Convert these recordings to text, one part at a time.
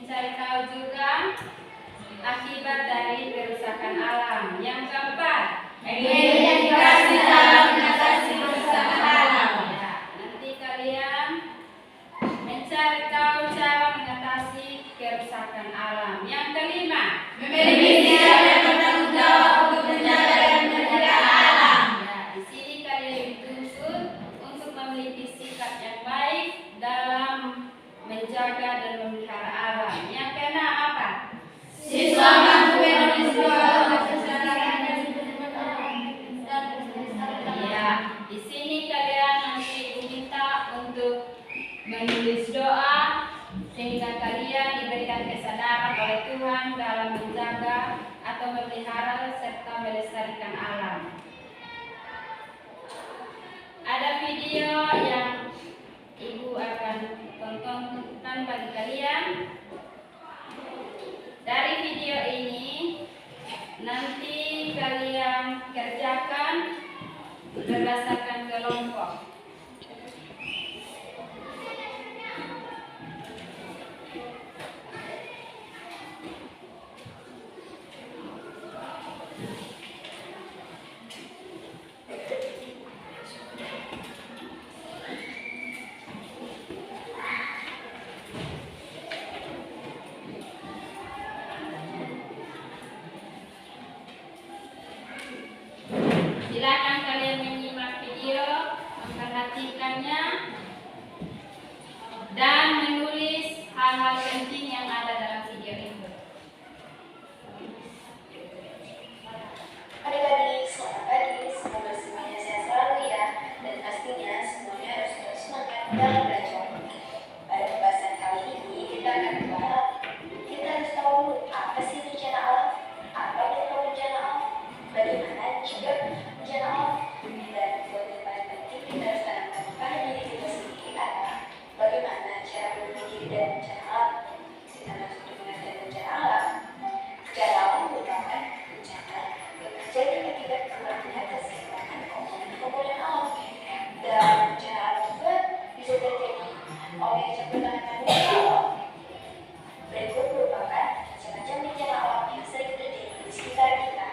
mencari tahu juga akibat dari kerusakan alam. Yang keempat, edukasi dalam mengatasi kerusakan alam. Ya, nanti kalian mencari tahu cara mengatasi kerusakan alam. Yang kelima, memiliki sikap dan bertanggung jawab untuk menjaga dan memelihara alam. Ya, di sini kalian dituntut untuk memiliki sikap yang baik dalam menjaga dan memelihara alam. Yang keenam apa? Siswa mampu menulis doa untuk kesehatan dan ya, di sini kalian nanti diminta untuk menulis doa sehingga kalian diberikan kesadaran oleh Tuhan dalam menjaga atau memelihara serta melestarikan alam. Ada video yang Ibu akan tontonkan bagi kalian. Dari video ini nanti kalian kerjakan berdasarkan kelompok. Silakan kalian menyimak video, memperhatikannya, dan menulis hal-hal penting yang ada dalam video itu. Adik-adik, selamat pagi. Semoga semuanya sehat selalu ya. Dan pastinya semuanya harus terus semangat dalam belajar. Pada pembahasan kali ini kita akan membahas, kita harus tahu apa sih bencana alam, apa yang tahu bencana alam, bagaimana juga bencana alam, dan poin yang paling penting kita harus tanamkan pada diri kita sendiri adalah bagaimana cara melindungi diri dari bencana alam. Kita masuk ke pengertian bencana alam. Bencana alam merupakan bencana yang terjadi akibat kurangnya keseimbangan komponen alam. Dan bencana alam juga bisa terjadi oleh campuran tangan alam. Berikut merupakan semacam bencana alam yang sering terjadi di sekitar kita.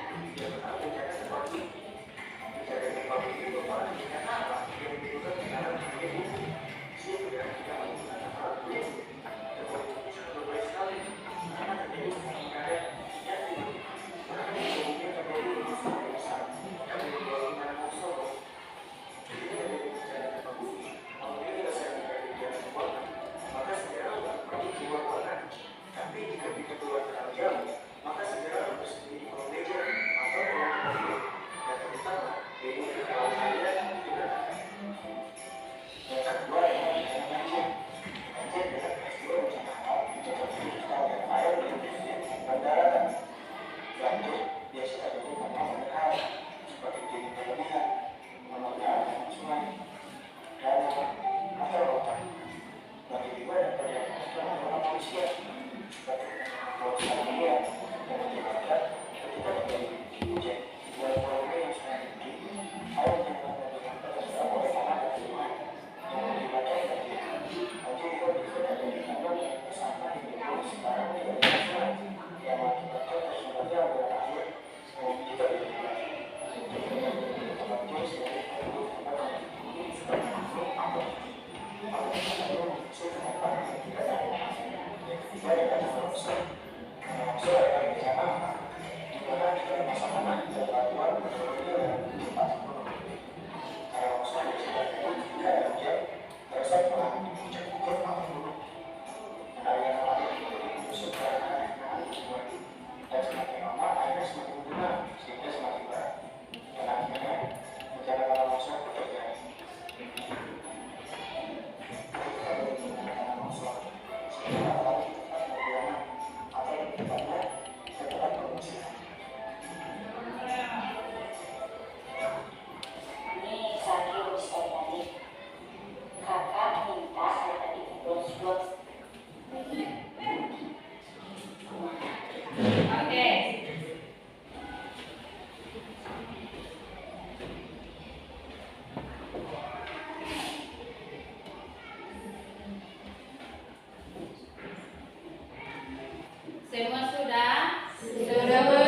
Semua sudah? Sudah, Bu.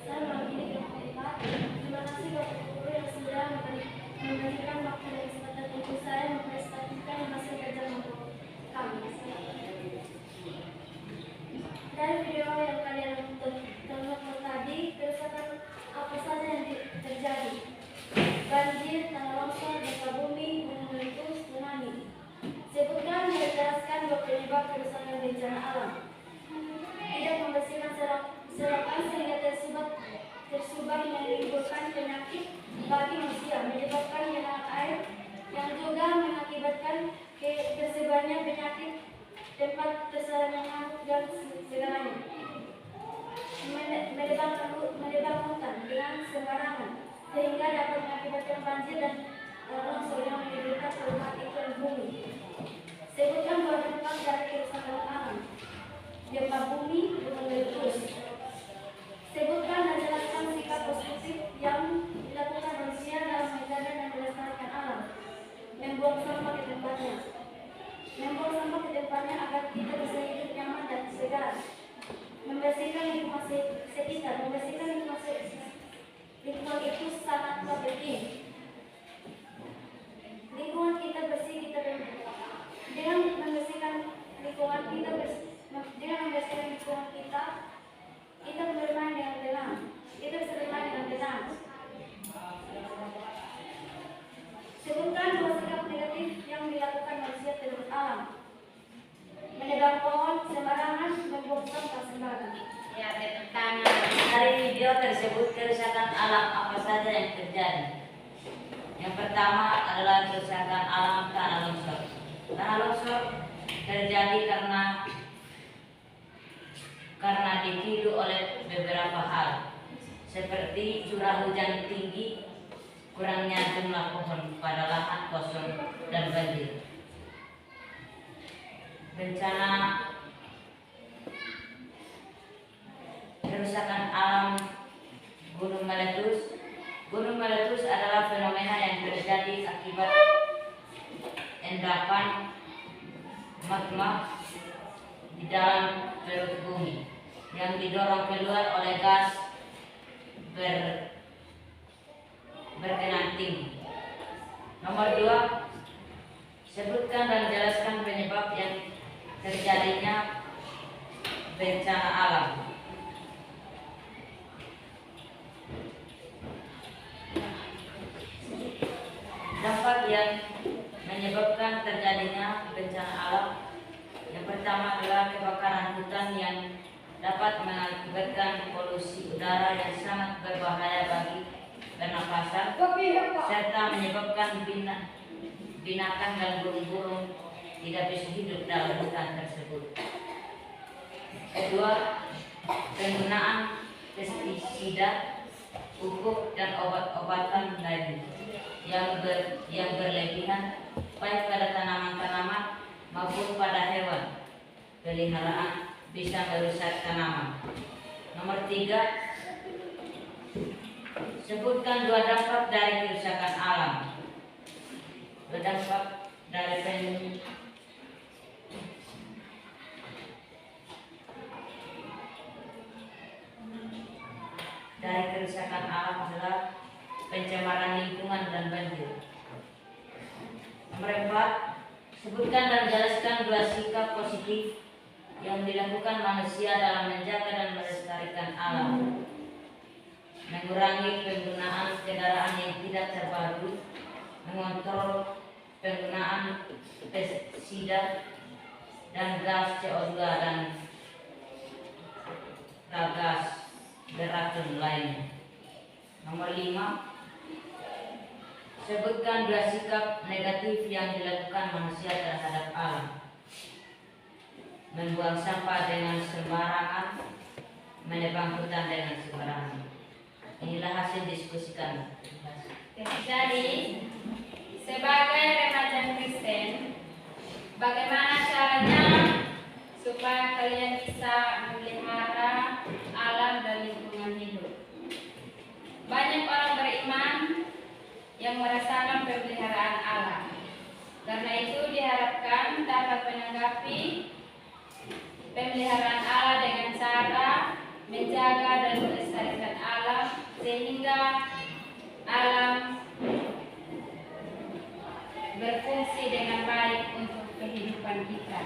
Saya mewakili kelompok 4. Terima kasih Bapak Guru yang sudah memberikan waktu dan kesempatan untuk saya mempresentasikan hasil kerja kelompok kami. Dari video yang kalian tonton tadi, kerusakan apa saja yang terjadi? Banjir, tanah longsor, gempa bumi, gunung meletus, tsunami. Sebutkan dan jelaskan dua penyebab kerusakan bencana alam. Tidak membersihkan selokan sehingga tersubat menimbulkan penyakit bagi manusia, menyebabkan genangan air yang juga mengakibatkan tersebarnya penyakit, tempat tersebarnya nyamuk dan segalanya. Menebang hutan dengan sembarangan sehingga dapat mengakibatkan banjir dan longsor yang menimbulkan perubahan iklim bumi. Sebutkan dua dampak dari kerusakan alam. Gempa bumi, gunung meletus. Sebutkan dan jelaskan sikap positif yang dilakukan manusia dalam menjaga dan melestarikan alam. Membuang sampah ke tempatnya. Membuang sampah ke tempatnya agar kita bisa hidup nyaman dan segar. Membersihkan lingkungan sekitar. Membersihkan lingkungan itu sangat penting. Lingkungan kita bersih, dengan membersihkan lingkungan kita kita bermain dengan tenang. Kita bisa bermain dengan tenang. Sebutkan dua sikap negatif yang dilakukan manusia terhadap alam. Menebang pohon sembarangan, membuang sampah sembarangan. Ya, tepuk tangan. Dari video tersebut kerusakan alam apa saja yang terjadi? Yang pertama adalah kerusakan alam tanah longsor. Tanah longsor terjadi karena dipicu oleh beberapa hal, seperti curah hujan tinggi, kurangnya jumlah pohon pada lahan kosong, dan banjir. Bencana kerusakan alam gunung meletus. Gunung meletus adalah fenomena yang terjadi akibat endapan magma di dalam perut bumi yang didorong keluar oleh gas berkenan tinggi. Nomor 2, sebutkan dan jelaskan penyebab yang terjadinya bencana alam. Dampak yang menyebabkan terjadinya bencana alam. Yang pertama adalah kebakaran hutan yang dapat mengakibatkan polusi udara yang sangat berbahaya bagi pernapasan serta menyebabkan binatang dan burung-burung tidak bisa hidup dalam hutan tersebut. Kedua, penggunaan pestisida, pupuk dan obat-obatan lain yang berlebihan baik pada tanaman-tanaman maupun pada hewan peliharaan bisa merusak tanaman. Nomor 3, sebutkan dua dampak dari kerusakan alam. Dua dampak dari kerusakan alam adalah pencemaran lingkungan dan banjir. Nomor 4, sebutkan dan jelaskan dua sikap positif yang dilakukan manusia dalam menjaga dan melestarikan alam. Mengurangi penggunaan kendaraan yang tidak terbaru, mengontrol penggunaan pestisida dan gas CO2 dan gas beracun lainnya. Nomor 5, sebutkan dua sikap negatif yang dilakukan manusia terhadap alam. Membuang sampah dengan sembarangan, menebang hutan dengan sembarangan. Inilah hasil diskusi kami. Jadi, sebagai remaja Kristen, bagaimana caranya supaya kalian bisa memelihara alam dan lingkungan hidup? Banyak orang beriman yang merasakan pemeliharaan alam. Karena itu diharapkan dapat menanggapi pemeliharaan alam dengan cara menjaga dan melestarikan alam sehingga alam berfungsi dengan baik untuk kehidupan kita.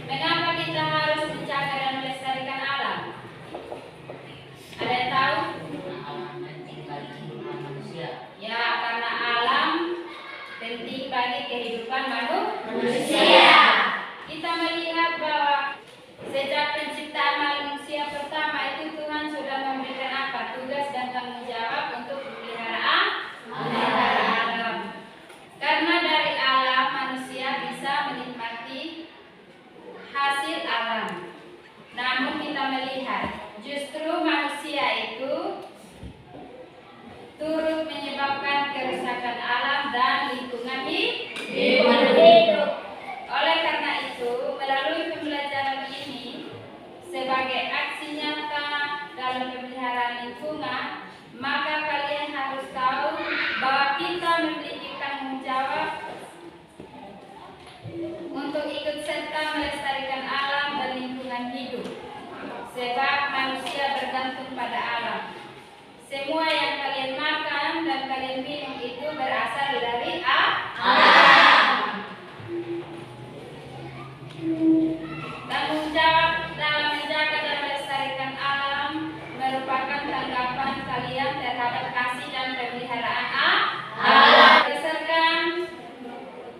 Mengapa kita harus menjaga dan melestarikan alam? Ada yang tahu? Alam penting bagi kehidupan manusia. Ya, karena alam penting bagi kehidupan manusia. Kita melihat bahwa sejak penciptaan manusia pertama itu Tuhan sudah memberikan apa? Tugas dan tanggung jawab untuk memelihara alam. Karena dari alam manusia bisa menikmati hasil alam. Namun kita melihat justru manusia itu turut menyebabkan kerusakan alam dan lingkungan hidup. Oleh karena itu, melalui pembelajaran ini sebagai aksi nyata dalam pemeliharaan lingkungan, maka kalian harus tahu bahwa kita memiliki tanggung jawab untuk ikut serta melestarikan alam dan lingkungan hidup. Sebab manusia bergantung pada alam. Semua yang kalian makan dan kalian minum itu berasal dari alam. Tanggung jawab dalam menjaga dan melestarikan alam merupakan tanggapan kalian terhadap kasih dan pemeliharaan alam. Berdasarkan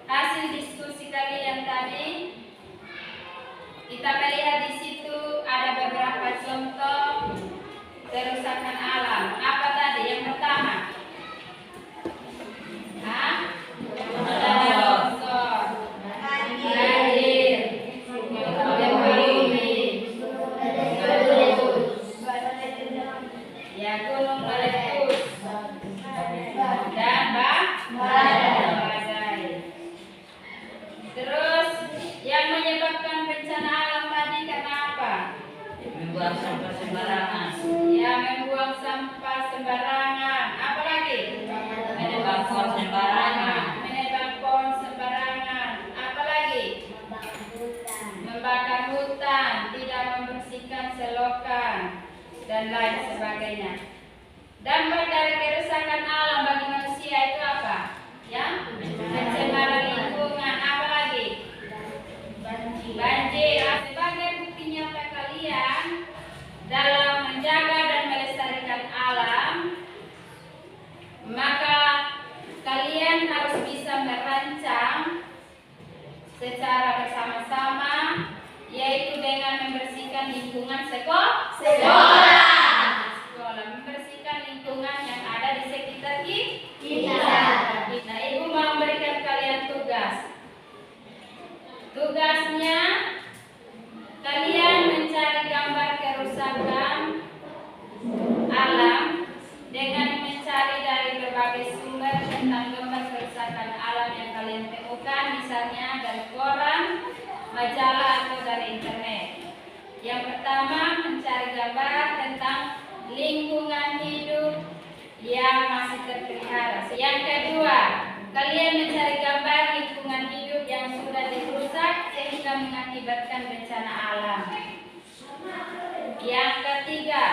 hasil diskusi kalian tadi, kita melihat di situ ada beberapa contoh kerusakan alam. Apa tadi? Yang pertama, longsor, banjir, gempa bumi, ya gunung meletus, dan badai. Terus yang menyebabkan bencana alam tadi karena apa? Membuang sampah sembarangan. Ya, membuang sampah sembarangan. Apa lagi? Menebang pohon sembarangan. Menebang pohon sembarangan. Apa lagi? Membakar hutan, tidak membersihkan selokan, dan lain sebagainya. Dampak dari kerusakan alam bagi manusia itu apa? Ya, pencemaran lingkungan. Apa lagi? Banjir. Sebagai bukti nyata kalian dalam menjaga dan melestarikan alam, maka kalian harus bisa merancang secara bersama-sama, yaitu dengan membersihkan lingkungan sekolah, membersihkan lingkungan yang ada di sekitar kita. Nah, Ibu mau memberikan kalian tugas. Tugasnya kalian mencari gambar kerusakan alam dengan mencari dari berbagai sumber tentang gambar kerusakan alam yang kalian temukan, misalnya dari koran, majalah, atau dari internet. Yang pertama, mencari gambar tentang lingkungan hidup yang masih terpelihara. Yang kedua, kalian mencari gambar lingkungan hidup yang sudah dirusak sehingga mengakibatkan bencana alam. Yang ketiga,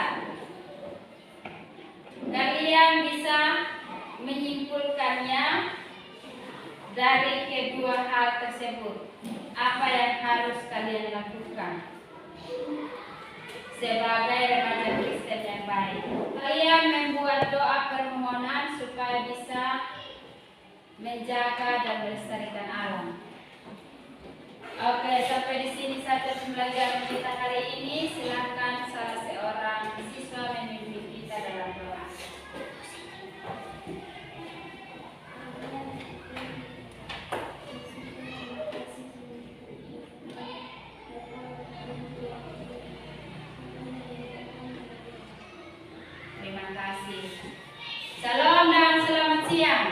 kalian bisa menyimpulkannya dari kedua hal tersebut. Apa yang harus kalian lakukan sebagai remaja Kristen yang baik? Kalian membuat doa permohonan supaya bisa menjaga dan melestarikan alam. Oke, sampai di sini saja pembelajaran kita hari ini. Silakan salah seorang siswa memimpin kita dalam doa. Terima kasih. Salam dan selamat siang.